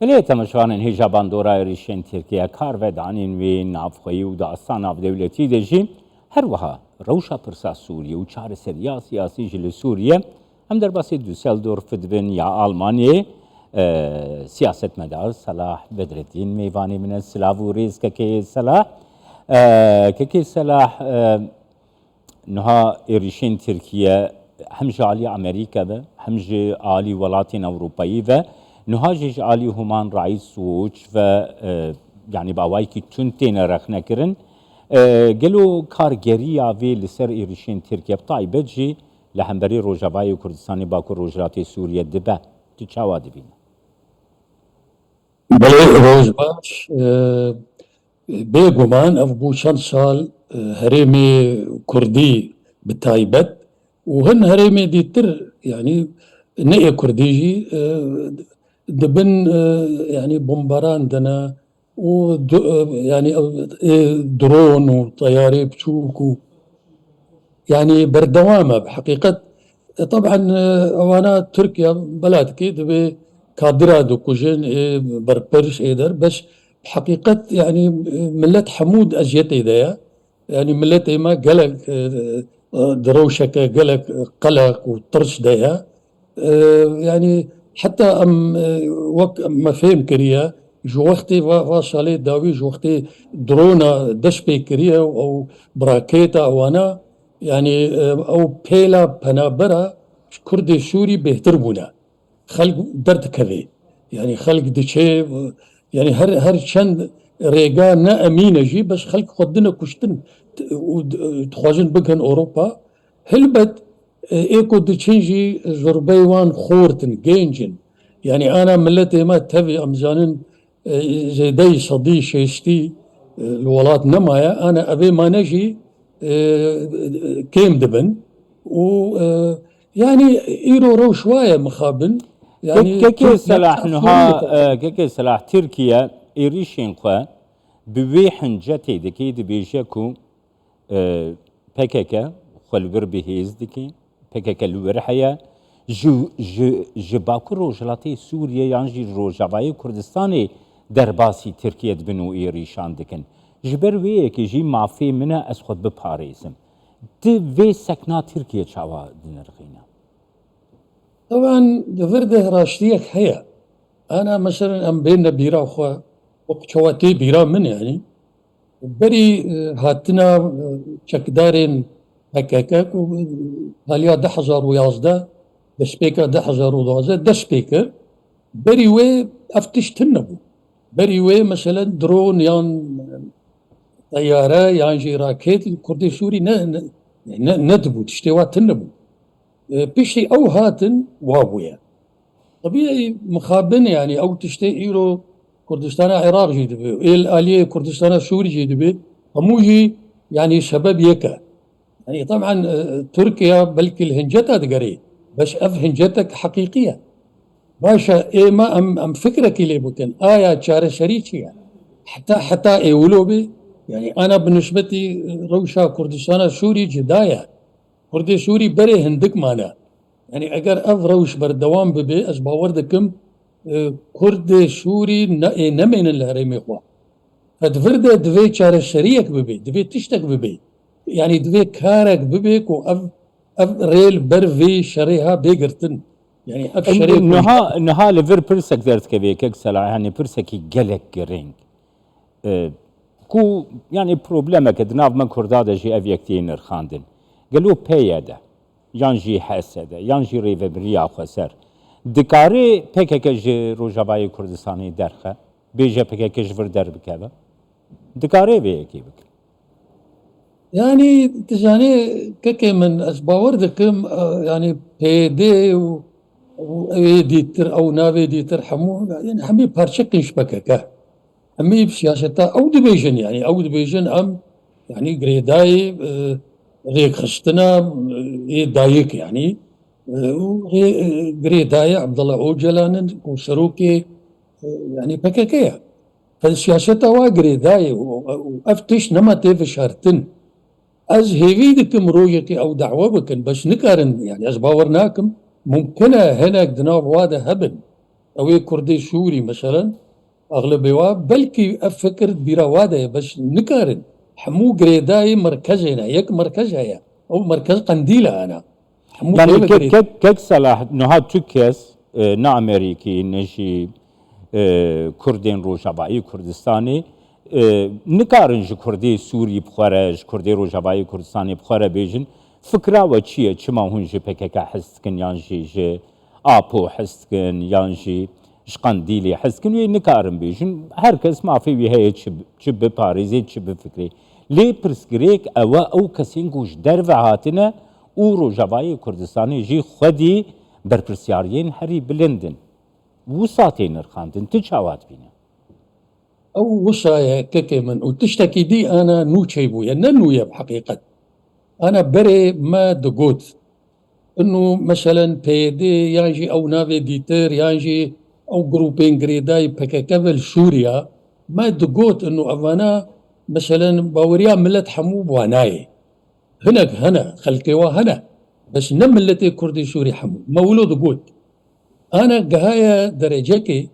لێ تەمەشوانن هێژا باندۆرای ریشên Tirkiye kar vedanên wê navxweyî û dastana navdewletî de jî her wiha rewşa pirsa Sûriye û çareseriya siyasî ji li Sûriye hem derbasî Düsseldorf dibin ya Almanyayê siyasetmedar Salah Bedreddin mêvanê min e silav û rêz kekê Salah kekê Salah niha êrişên Tirkiye hem ji alî Amerîka ve hem ji alî welatên Ewropayî ve niha jî ji alî Human Rights Watch ve yani bawayekî tund têne rexnekirin gelo kargeriya vê li ser êrişên Tirkiye bi taybet jî li hemberî Rojavayê Kurdistanê Bakur Rojhilatê Sûriye dibe. Tu çawa dibîne? بله روز باش بێگومان ئەو بوو چەند ساڵ هەرێمی کوردی بتایبەت و هەن هەرێمی دیتر یعنی نەیە کوردیژی دبن یعنی بۆمبەران دەنا و یعنی درۆن و طەیارەی بچووک و یعنی بەردەوامە بحقیقەت طبعا ئەوانە تورکیا بەلاتکی دەبێ كادرا دكوجين بربرش ايدر بس بحقيقة يعني ملت حمود اجيت ايديا يعني ملت ما قلق دروشك قلق قلق وطرش ديها يعني حتى ام وقت ما فهم كريا جو وقتي واصلي داوي جو وقتي درونا دش بكريا او براكيتا او انا يعني او بيلا بنابرا كردي سوري بهتر بونا خلق درد كذي يعني خلق دشي يعني هر چند ريغا نا امينه جي بس خلق خدنا كشتن تخوازن بكن اوروبا هلبت ايكو دشينجي زربيوان خورتن جينجن يعني انا ملتي ما تبي امزانن زي دي صدي شيشتي الولات نمايا انا ابي ما نجي كيم دبن و يعني ايرو رو شويه مخابن يعني كيكي سلاح نها كيكي سلاح تركيا إيريشين قا بويحن جاتي دكي دبيجاكو PKK خلبر بهيز دكي PKK الورحية جو باكو روجلاتي سوريا يعني روجاواي كردستاني درباسي تركيا دبنو إيريشان دكن جبر ويكي جي معفي منا أسخد بباريسم دي في سكنا تركيا شاوا دينرغينا طبعا فرده راشديك هيا انا مثلا ام بين بيرا اخوة وقتواتي بيرا من يعني بري هاتنا شكدارين هكاكاك هاليا 1011 دشبيكا 1012 دشبيكا بري وي افتش تنبو بري وي مثلا درون يان طيارة يان جي راكيت الكردي سوري ندبو تشتيوات تنبو بشي او هاتن وابويا طبيعي مخابن يعني او تشتي ايرو كردستان عراق جي دبي الاليه كردستان سوري جي دبي هموجي يعني سبب يكا يعني طبعا تركيا بلكي الهنجتها تقري بس اف هنجتك حقيقيه باشا ايه ما ام فكرك اللي بكن شار شريكي يعني حتى ايولو بي يعني انا بالنسبه لي روشا كردستان سوري جدايه كردي سوري بري هندك مانا يعني اگر اف روش بردوام ببي از باور دكم كردي سوري نمين الهرمي خوا فدفرده دوي چار شريك ببي دوي تشتك ببي يعني دوي كارك ببي كو اف ريل بروي شريها بيقرتن يعني اف شريك نها لفر برسك درت كبي كك سلا يعني برسكي جلك جرينج كو يعني بروبلمك دناف ما كرداده جي افيكتين رخاندن قالوا بياده يانجي حسده يانجي ريفبريا خسر دكاري PKK جي روجاواي كردستاني درخه بيجا PKK جفر درب كذا دكاري بيكي بك يعني تجاني ككي من اسباور دكم يعني بيدي و ديتر او نافي ديتر حمو يعني حمي بارشكن شبكه حمي بسياسته او دبيجن يعني او دبيجن ام يعني جريداي ريك خشتنا دايك يعني جريداي عبد الله اوجلان وسروكي يعني بككيه فالسياسة واجريداي وافتش نما تيف شارتن از هيفي دكم روجتي او دعوه بكن بس نكارن يعني از باورناكم ممكنه هناك دناب واده هبن أو كردي سوري مثلا أغلبية بلكي أفكر بيراوادة بس نكارن حمو قريداي مركزنا يك مركزها يا أو مركز قنديلة أنا حمو يعني قريبا قريد كيك صلاح نها تركيس نا أمريكي نجي كردين روجابايي كردستاني نكارنج كردي سوري بخارج كردي روجابايي كردستاني بخارج بيجن فكرة وشيء كما هنجي بكك حسكن يانجي جي آبو حسكن يانجي شقنديلي حسكن نكارن بيجن هركس ما في وهي تشب باريزي تشب فكري لي برسكريك او كسين گوش در و هاتنه او روجابايي كردستاني جي خدي برپرسیارین هری بلندن وساتي نرخاندن تجاوات بينا أو وصايا ككي من وتشتكي دي أنا نو تشيبويا ننويا بحقيقة أنا بري ما دقوت إنه مثلا بيدي يانجي أو نافي ديتر يانجي أو جروبين جريداي بككفل سوريا ما دقوت إنه أفانا مثلا باوريا ملت حموب واناي هنا خلقيوا هنا بس نملتي كردي سوري حموب مولود قوت أنا قهايا درجكي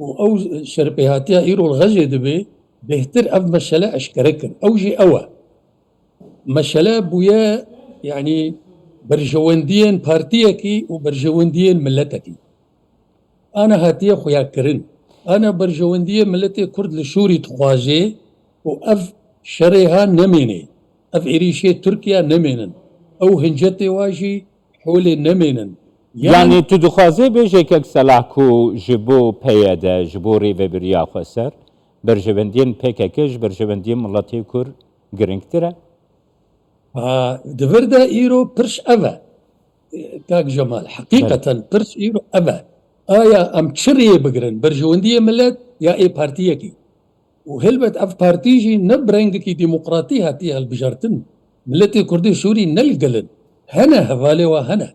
أو شربيهاتيا إيرو الغزي دبي بهتر أف مسألة أشكركن أوجي أوا مسألة بويا يعني برجواندين بارتيكي وبرجواندين ملتكي أنا هاتيا خويا كرن أنا برجواندين ملتي كرد لسوري تخوازي وأف شريها نميني أف إريشي تركيا نمينن أو هنجتي واجي حولي نمينن يعني تدخوازي بيجيكك سلاحكو جبو بيادا جبو ريفي بريا خسر برجواندين بيككش برجواندين ملتي كور جرينكترا دفردا إيرو برش أفا كاك جمال حقيقة برش إيرو أفا آيا أم تشري بقرن برجواندية ملت يا إي بارتيكي وهلبت أف بارتيجي نبرنجكي ديمقراطية هاتيها البجارتن ملتي كردي سوري نلقلن هنا هفالي وهنا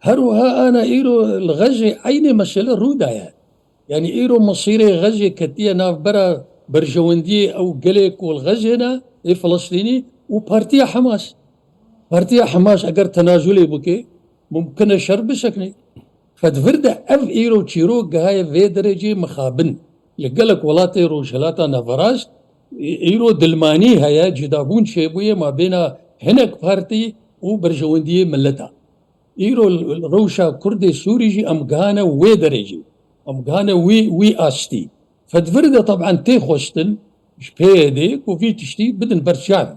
هروها أنا إيرو الغزي عيني مسألة رودا يعني إيرو مصيري غزي كتية ناف برا برجواندية أو قليك والغزي هنا إي فلسطيني وبارتيا حماس بارتيا حماس أجر تنازلي بكي ممكن شرب سكني فدفرد أف إيرو تشيروك هاي في درجة مخابن يقلك ولاتي روشلاتا نفراس إيرو دلماني هيا جدابون شيبوية ما بين هناك بارتي وبرجواندية ملتا إيرو الروشا كردي سوريجي أمغانا وي درجي أمغانا وي أستي فدفرد طبعا تي خوشتن شبيديك وفي تشتي بدن برشان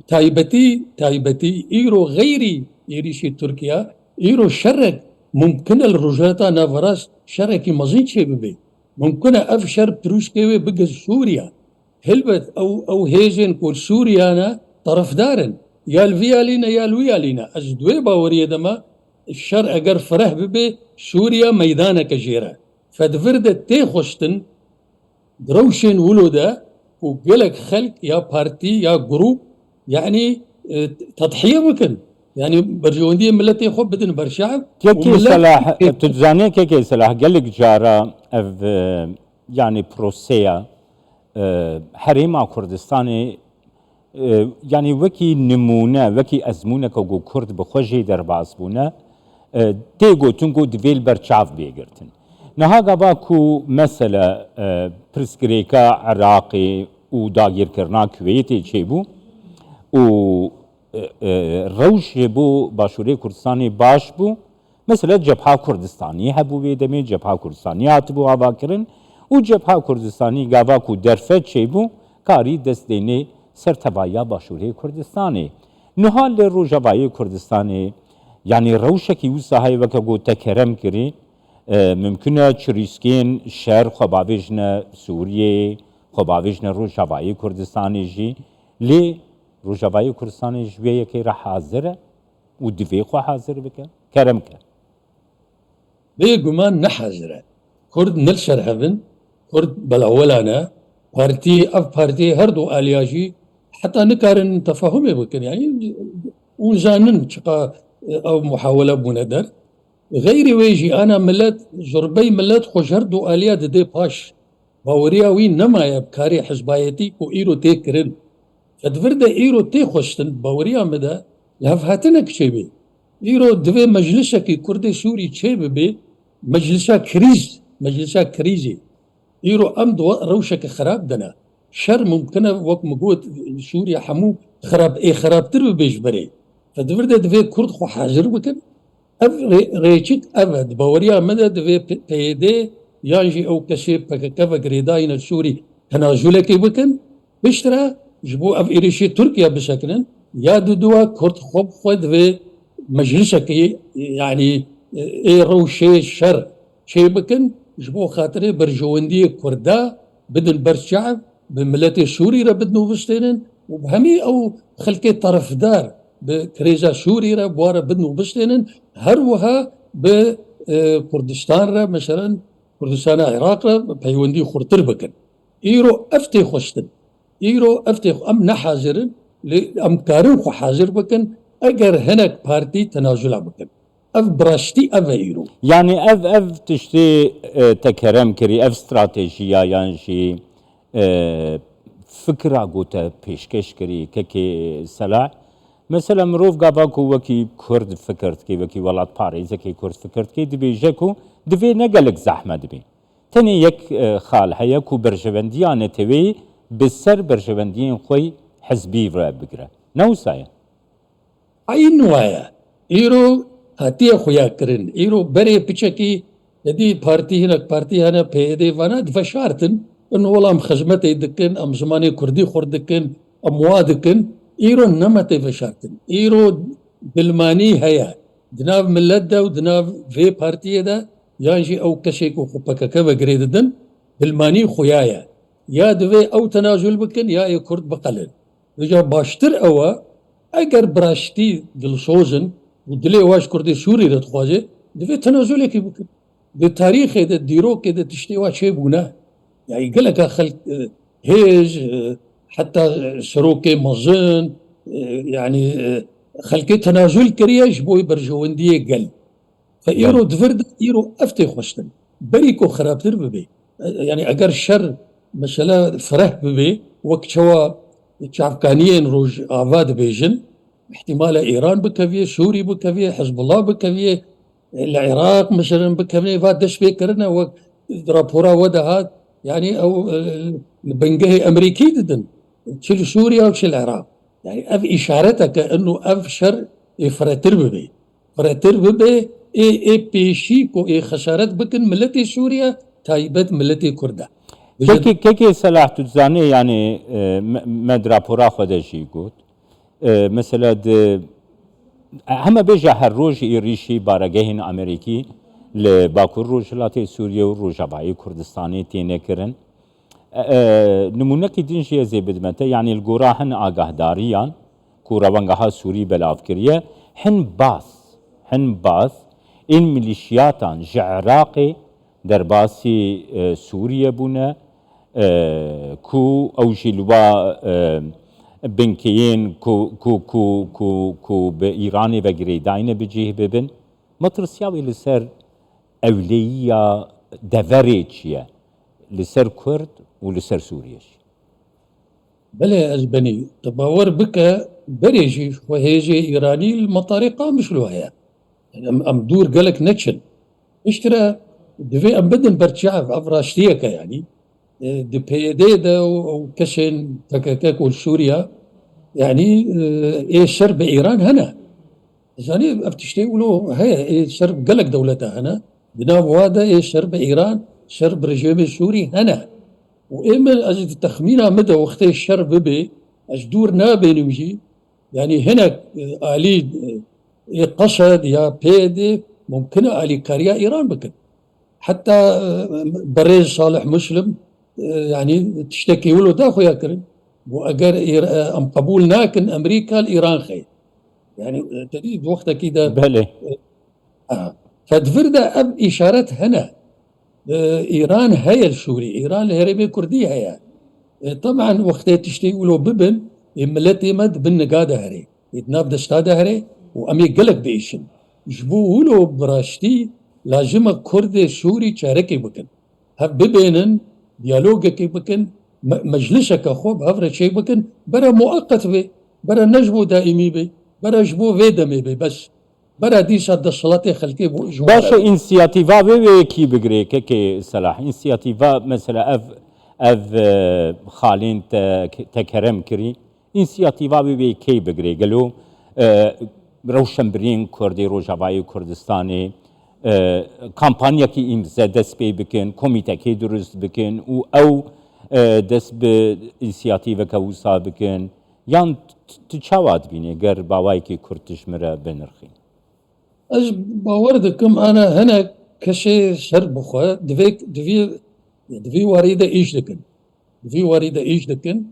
تايبتي إيرو غيري يريشي تركيا إيرو شرك ممكن الرجاتا نافراس شركي مزيد شيء ببي ممكن أفشر بروشكيوي بقى سوريا هلبت أو هيجن كور سوريانا طرف دارن يا الفيالينا يا الويالينا أزدوي باوريا دما الشر أجر فرح ببي سوريا ميدانا كجيرا فدفرد تي خوشتن دروشن ولودا وقلك خلق يا بارتي يا جروب يعني تضحية ممكن يعني برجواندية ملتي خب بدن برشعب كيكي صلاح تجاني كيكي صلاح قالك جارة يعني بروسيا حريمة كردستاني يعني وكي نمونة وكي أزمونة كو كرد بخوجي در باسبونة تيغو تنكو دفيل برشعب بيگرتن نها قباكو مثلا برسكريكا عراقي وداگير كرنا كويتي چيبو و روش بو باشوری کردستانی باش بو مثلا جبهه کردستانی هبو بیدمی جبهه کردستانی هاتبو آوا کرن و جبهه کردستانی گاوا کو درفت چی بو کاری دست دینی سرتبایا باشوری کردستانی نهال روجبایی کردستانی يعني روشكي وسهاي وكو تكرم كري ممكنه تشريسكين شهر خبابيجنا سوريا خبابيجنا روجبایی کردستانی جي لي روجبایی کردستانی جویه که را حاضره و دوی خو حاضر بکن کرم که بيقو ما نحاضره كرد نلشر هفن كرد بالاولانا بارتي هردو الياجي حتى نكارن تفاهمي بكن يعني وزانن شقا او محاوله بندر غيري ويجي انا ملت زربي ملت خوش هردو اليات دي باش باوريا وين نما يبكاري حزبايتي كو ايرو تيكرن فدفرده إيرو تي خوشتن باوريا مدا لهفهاتنا كشيبي إيرو دوي مجلسة كي كردي سوري تشيبي بي مجلسة كريز مجلسا كريزي إيرو أمد روشك خراب دنا شر ممكنة وقت مقود سوريا حمو خراب تربي بيش بري فدفرده دفي كرد خو حاضر بكن اف ريچك افد باوريا مدى دفي بيدي يانجي او كشي بككفا قريداين السوري تنازلك بكن بشترا جبو اف إيريشي تركيا بشكل يا دوا كرد خوب خود في مجلسك يعني اي روشي شر شي بكن جبو خاطري برجوندي كردا بدن برشعب بملتي سوري را بدنو بستينن وبهمي او خلقي طرف دار بكريزا سوري را بوارا بدنو بستينن هروها بكردستان را مثلا كردستان عراق را بيوندي خورتر بكن ايرو افتي خوشتن ايرو افتي ام نحاضرن ام كارن خو حاضر بكن اگر هناك بارتي تنازل بكن اف براشتي اف ايرو يعني اف تشتي تكرم كري اف استراتيجيا يعني شي فكرة قوتا پیشکش کری که سلاح مثلا مروف قاباكو وكي كرد فكرت كي وكي ولاد باريزا كي كرد فكرت كي دبي جاكو دبي نقلك زحمة دبي تاني يك خال هيكو برجونديان تبي بسر برجوندين خوي حزبي فرا بقرا نوسايا اي نوايا ايرو هاتي خويا كرن ايرو بري بيشكي يدي بارتي هنا بيدي فانا دفشارتن انه والله ام خزمتي دكن ام زماني كردي خردكن ام وادكن ايرو نمتي فشارتن ايرو دلماني هيا دناف ملدا ودناف في بارتي دا يانجي او كشيكو خبكا كبا قريددن دلماني خويايا يا دوي او تنازل بكن يا كرد بقلن رجع باشتر اوا اگر براشتي دلسوزن ودلي واش كردي سوري رتخواجه دوي تنازل كي بكن بالتاريخ ده ديرو كده تشتي واش بونا يعني يقول لك خلق هيج حتى سروكي مزن يعني خلقي تنازل كرياش بوي برجوندية قل فإيرو دفرد إيرو أفتي خوشتن بريكو خرابتر ببي يعني أجر شر مثلا فرح ببي وقت شوا شعفكانيين روج آفاد بيجن احتمال إيران بكفيه سوري بكفيه حزب الله بكفيه العراق مثلا بكفيه فاد دش بيكرنا وقت رابورا ودهات يعني او البنجهي امريكي ددن تشيل سوريا وتشيل العراق يعني اف اشارتك انه اف شر فراتر ببي اي بيشيكو اي خسارت بكن ملتي سوريا تايبت ملتي كرده كيكي صلاح تزاني يعني مد رابورا خدشي قوت مثلا هما بيجا هالروج يريشي بارجهن امريكي لباكور روجلاتي سوريا وروجاباي كردستاني تينكرن نمونكي دينشي زي بدمته يعني القراهن آگاهداريان كوراوانغها سوري بالافكريه هن باث ان ميليشياتان جعراقي درباسي سوريا بونا كو او جلوا بنكيين كو بإيراني بقريداين بجيه ببن مطرسياوي لسر أولية دفريتشيا لسر كرد ولسر سوريش بلا أزبني تباور بك بريجي وهيجي إيراني المطارقة مش لوهايا أم دور قالك نكشن اشترى دفي أم بدن برتشعف أفراشتيكا يعني دي بي دا وكشن تكاكاك سوريا يعني ايه شرب إيران هنا يعني افتشتي يقولوا هي ايه شرب قالك دولتها هنا بناب وادا ايه شرب إيران شرب رجيم السوري هنا وإما أجد تخمينها مدى وقت الشرب بي أجدور نابين يمشي يعني هنا آلي قصد يا بيدي ممكن آلي كاريا إيران بكن حتى بريز صالح مسلم يعني تشتكي له دا خويا كريم واجر ام قبول ناكن امريكا الايران خير يعني تريد وقتها كده بله فدفردا اب اشارات هنا ايران هي السوري ايران الهربيه الكرديه هي طبعا وقتها تشتي له ببن ملتي مد بالنقاده هري يتناب دستاده هري وامي قلق بيشن جبوه له براشتي لازم كرد سوري شاركي بكن هب ببينن ديالوجك بكن مجلسك خوب هفر شيء بكن برا مؤقت بي برا نجبو دائمي بي برا جبو فيدمي بي بس برا ديسا دسالاتي خلقي بو باشه إجمالا اینسیاتیوا به کی بگیره که صلاح اینسیاتیوا مثلا اف خالین تکرم کری اینسیاتیوا به کی بگیره گلو روشنبرین کردی روجاوای کردستانی کامپانیا کی امضا دست پی بکن کمیته کی درست بکن او دست به اینسیاتیوا که وسا بکن یان تچواد بینه گر باوای کی کردش مره بنرخی از باور دكم انا هنا كشي سر بخوا دفي وريده ايش دكن دفي وريده ايش دكن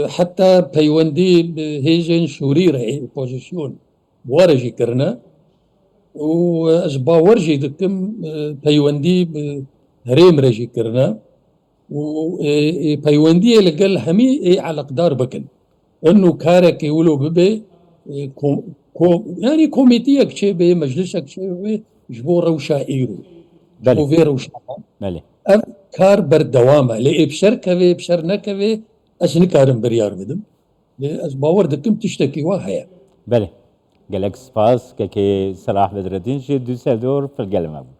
حتى بيوندي بهيجن شوري رأي بوزيشن ورجي كرنا واز باورجي دكم بيوندي بهريم رجي كرنا وبيوندي لقال همي على قدار بكن انه كارك يقولوا ببي يعني كوميتيك شيء به مجلسك شيء به جبو روشا ايرو جبو في روشا بله ام كار بردوامه لي بشر كوي بشر نكوي اش نكارم بريار بدم از باور دكم تشتكي وهي بله گلک سپاس که صلاح بدردین جی دوسلدور فی الگلمه بود